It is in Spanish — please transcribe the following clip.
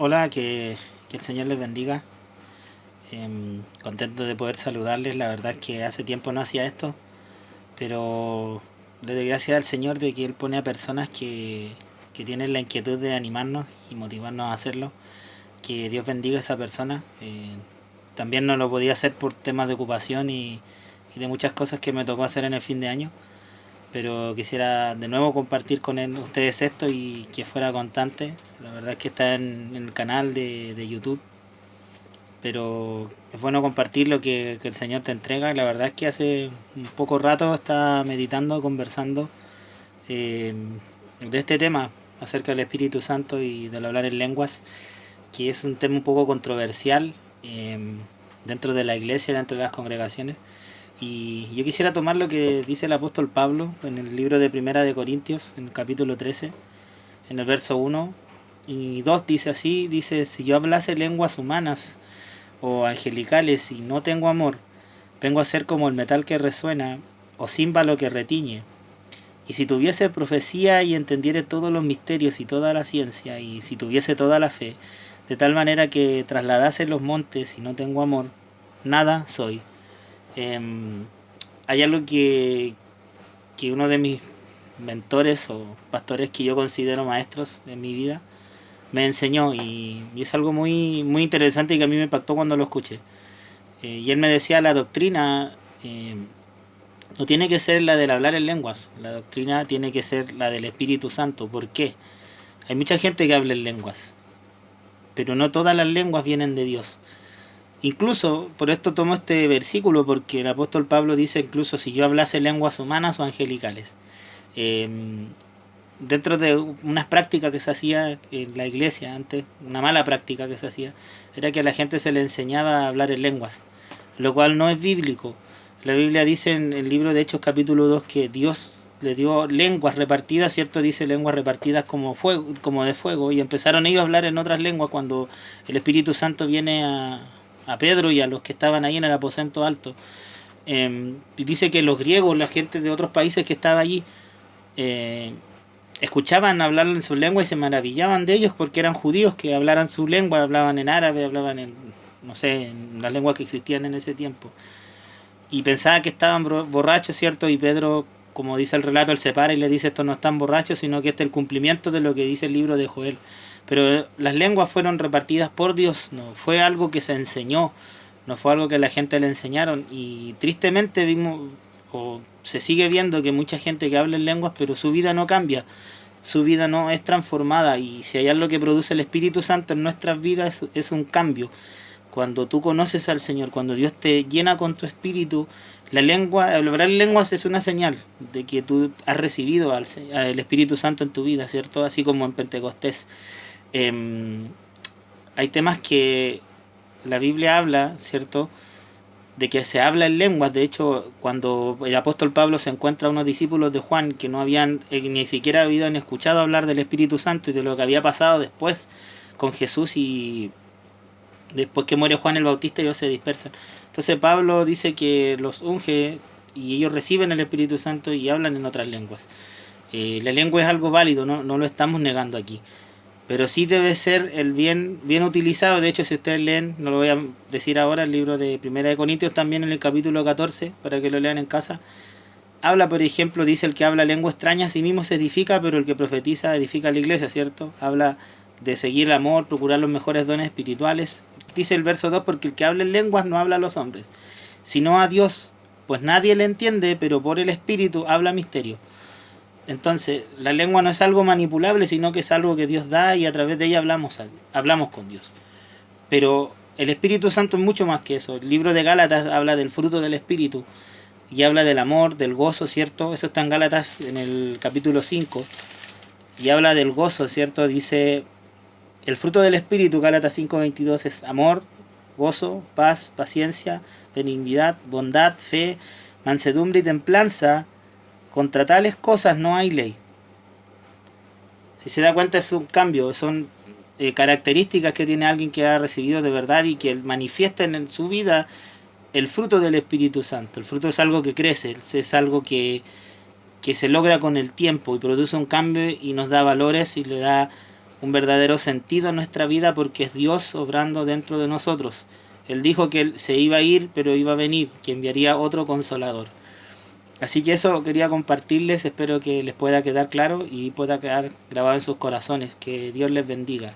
Hola, que el Señor les bendiga. Contento de poder saludarles. La verdad es que hace tiempo no hacía esto, pero le doy gracias al Señor de que Él pone a personas que tienen la inquietud de animarnos y motivarnos a hacerlo. Que Dios bendiga a esa persona. También no lo podía hacer por temas de ocupación y de muchas cosas que me tocó hacer en el fin de año, pero quisiera de nuevo compartir con ustedes esto y que fuera constante. La verdad es que está en el canal de YouTube, pero es bueno compartir lo que el Señor te entrega. La verdad es que hace un poco rato estaba meditando, conversando eh, de este tema acerca del Espíritu Santo y del hablar en lenguas, que es un tema un poco controversial dentro de la iglesia, dentro de las congregaciones. Y yo quisiera tomar lo que dice el apóstol Pablo en el libro de Primera de Corintios, en el capítulo 13, en el verso 1 y 2 dice así, dice: si yo hablase lenguas humanas o angelicales y no tengo amor, vengo a ser como el metal que resuena o címbalo que retiñe. Y si tuviese profecía y entendiere todos los misterios y toda la ciencia, y si tuviese toda la fe, de tal manera que trasladase los montes y no tengo amor, nada soy. Em, Hay algo que uno de mis mentores o pastores que yo considero maestros en mi vida me enseñó, y es algo muy interesante y que a mí me impactó cuando lo escuché. Y él me decía: la doctrina no tiene que ser la del hablar en lenguas, la doctrina tiene que ser la del Espíritu Santo. ¿Por qué? Hay mucha gente que habla en lenguas, pero no todas las lenguas vienen de Dios. Incluso, por esto tomo este versículo, porque el apóstol Pablo dice: incluso si yo hablase lenguas humanas o angelicales. Eh, Dentro de unas prácticas que se hacía en la iglesia antes, una mala práctica que se hacía, era que a la gente se le enseñaba a hablar en lenguas, lo cual no es bíblico. La Biblia dice en el libro de Hechos capítulo 2 que Dios le dio lenguas repartidas, ¿cierto? Dice lenguas repartidas como fuego, como de fuego, y empezaron ellos a hablar en otras lenguas cuando el Espíritu Santo viene a Pedro y a los que estaban ahí en el aposento alto. Dice que los griegos, la gente de otros países que estaba allí, eh, escuchaban hablar en su lengua y se maravillaban de ellos porque eran judíos que hablaran su lengua, hablaban en árabe, hablaban en, no sé, en las lenguas que existían en ese tiempo. Y pensaban que estaban borrachos, ¿cierto? Y Pedro, como dice el relato, él se para y le dice: estos no están borrachos, sino que este es el cumplimiento de lo que dice el libro de Joel. Pero las lenguas fueron repartidas por Dios, no fue algo que se enseñó, no fue algo que la gente le enseñaron. Y tristemente vimos, o se sigue viendo, que mucha gente que habla en lenguas, pero su vida no cambia, su vida no es transformada. Y si hay algo que produce el Espíritu Santo en nuestras vidas es un cambio. Cuando tú conoces al Señor, cuando Dios te llena con tu espíritu, la lengua, hablar lenguas es una señal de que tú has recibido al Espíritu Santo en tu vida, ¿cierto? Así como en Pentecostés. Eh, Hay temas que la Biblia habla, ¿cierto? De que se habla en lenguas. De hecho, cuando el apóstol Pablo se encuentra a unos discípulos de Juan que no habían ni siquiera habían escuchado hablar del Espíritu Santo y de lo que había pasado después con Jesús, y después que muere Juan el Bautista, ellos se dispersan. Entonces Pablo dice que los unge y ellos reciben el Espíritu Santo y hablan en otras lenguas. La lengua es algo válido, no lo estamos negando aquí, pero sí debe ser el bien utilizado. De hecho, si ustedes leen, no lo voy a decir ahora, el libro de Primera de Corintios, también en el capítulo 14, para que lo lean en casa, habla, por ejemplo, dice: el que habla lengua extraña a sí mismo se edifica, pero el que profetiza edifica a la iglesia, ¿cierto? Habla de seguir el amor, procurar los mejores dones espirituales. Dice el verso 2: porque el que habla en lenguas no habla a los hombres, sino a Dios, pues nadie le entiende, pero por el Espíritu habla misterio. Entonces, la lengua no es algo manipulable, sino que es algo que Dios da y a través de ella hablamos con Dios. Pero el Espíritu Santo es mucho más que eso. El libro de Gálatas habla del fruto del Espíritu y habla del amor, del gozo, ¿cierto? Eso está en Gálatas en el capítulo 5 y habla del gozo, ¿cierto? Dice: el fruto del Espíritu, Gálatas 5:22, es amor, gozo, paz, paciencia, benignidad, bondad, fe, mansedumbre y templanza. Contra tales cosas no hay ley. Si se da cuenta, es un cambio, son características que tiene alguien que ha recibido de verdad y que manifiesta en su vida el fruto del Espíritu Santo. El fruto es algo que crece, es algo que se logra con el tiempo y produce un cambio y nos da valores y le da un verdadero sentido en nuestra vida porque es Dios obrando dentro de nosotros. Él dijo que Él se iba a ir, pero iba a venir, que enviaría otro consolador. Así que eso quería compartirles, espero que les pueda quedar claro y pueda quedar grabado en sus corazones. Que Dios les bendiga.